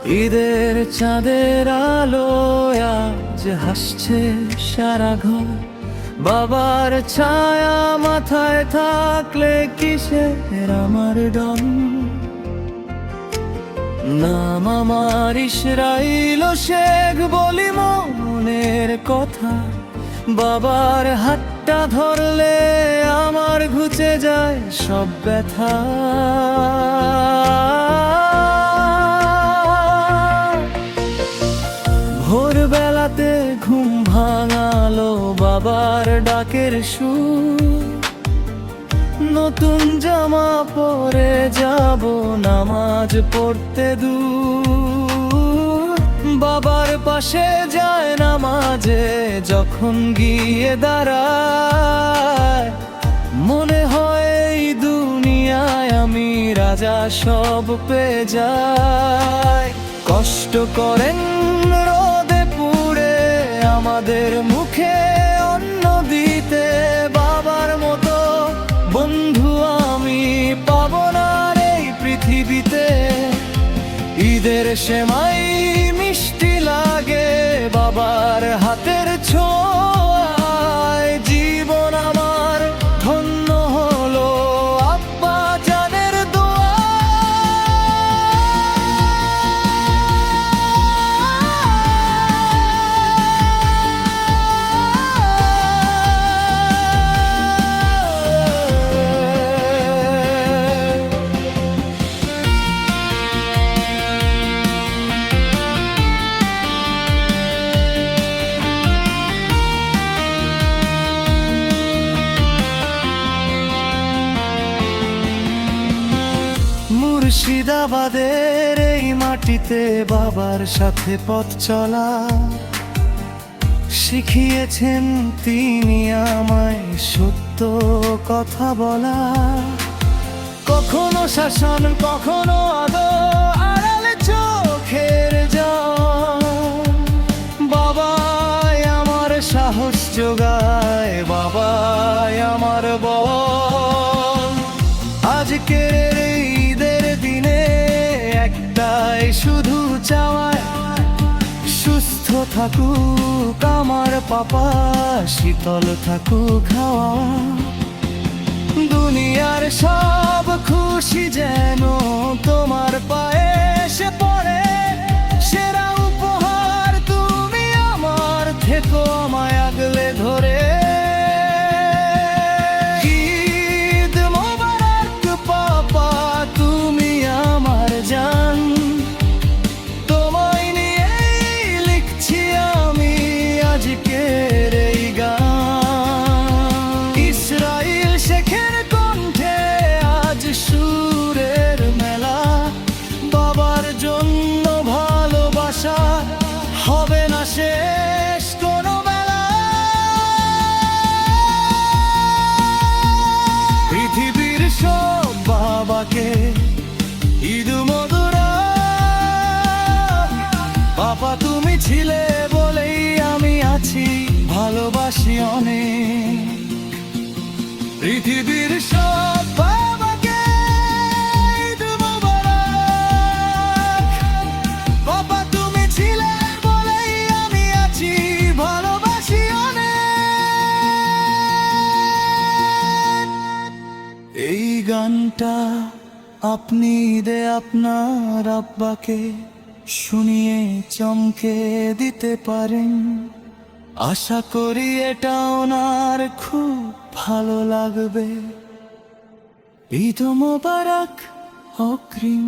ঈদের চাঁদের আলোয় আজ হাসছে সারা ঘর। বাবার ছায়া মাথায় থাকলে কিসের আমার ডর। নাম আমার ইসরাইল শেখ, বলি মনের কথা। বাবার হাতটা ধরলে আমার ঘুচে যায় সব ব্যথা। ভোরবেলাতে ঘুম ভাঙালো বাবার ডাকের সুর। নতুন জামা পরে যাব নামাজ পড়তে দূর। বাবার পাশে যায় নামাজে যখন গিয়ে দাঁড়ায়, মনে হয় এই দুনিয়ায় আমি রাজা, সব পেয়ে যাই। কষ্ট করেন রোদে পুড়ে আমাদের মুখে অন্ন দিতে, বাবার মতো বন্ধু আমি পাবো না এই পৃথিবীতে। ঈদের সেমাই মিষ্টি লাগে বাবার হাতের ছোঁয়ায়। জীবন আমার ধন্য হলো আব্বা জানের দোয়া। মুর্শিদাবাদের এই মাটিতে বাবার সাথে পথ চলা শিখিয়েছেন তিনি আমায় সত্য কথা বলা। কখনো শাসন কখনো আদর, আড়ালে চোখের জল। বাবাই আমার সাহস যোগায়, বাবাই আমার বল। আজকের ঈদের দিনে একটাই শুধু চাওয়ায়, সুস্থ থাকুক আমার পাপা, শীতল থাকুক হাওয়া। দুনিয়ার সব খুশি যেন তোমার পায়ে এসে পড়ে। সেরা উপহার তুমি আমার, থেকো আমায় আগলে ধরে। ঈদ মোবারক পাপা, তুমি আমার জান। তোমায় নিয়েই লিখছি আমি আজকের এই গান। ইসরাইল শেখের কণ্ঠে আজ সুরের মেলা। বাবার জন্য ভালোবাসা হবে না শেষ কোনো বেলা। পৃথিবীর সব বাবাকে ঈদ মোবারক। বাবা তুমি ছিলে বলেই আমি আছি, ভালোবাসি অনেক। পৃথিবীর সব বাবাকে ঈদ মোবারক। বাবা তুমি ছিলে বলেই আমি আছি, ভালোবাসি অনেক। এই গানটা আপনি ঈদে আপনার আব্বাকে শুনিয়ে চমকে দিতে পারেন। আশা করি এটা ওনার খুব ভালো লাগবে। ঈদ মোবারক অগ্রিম।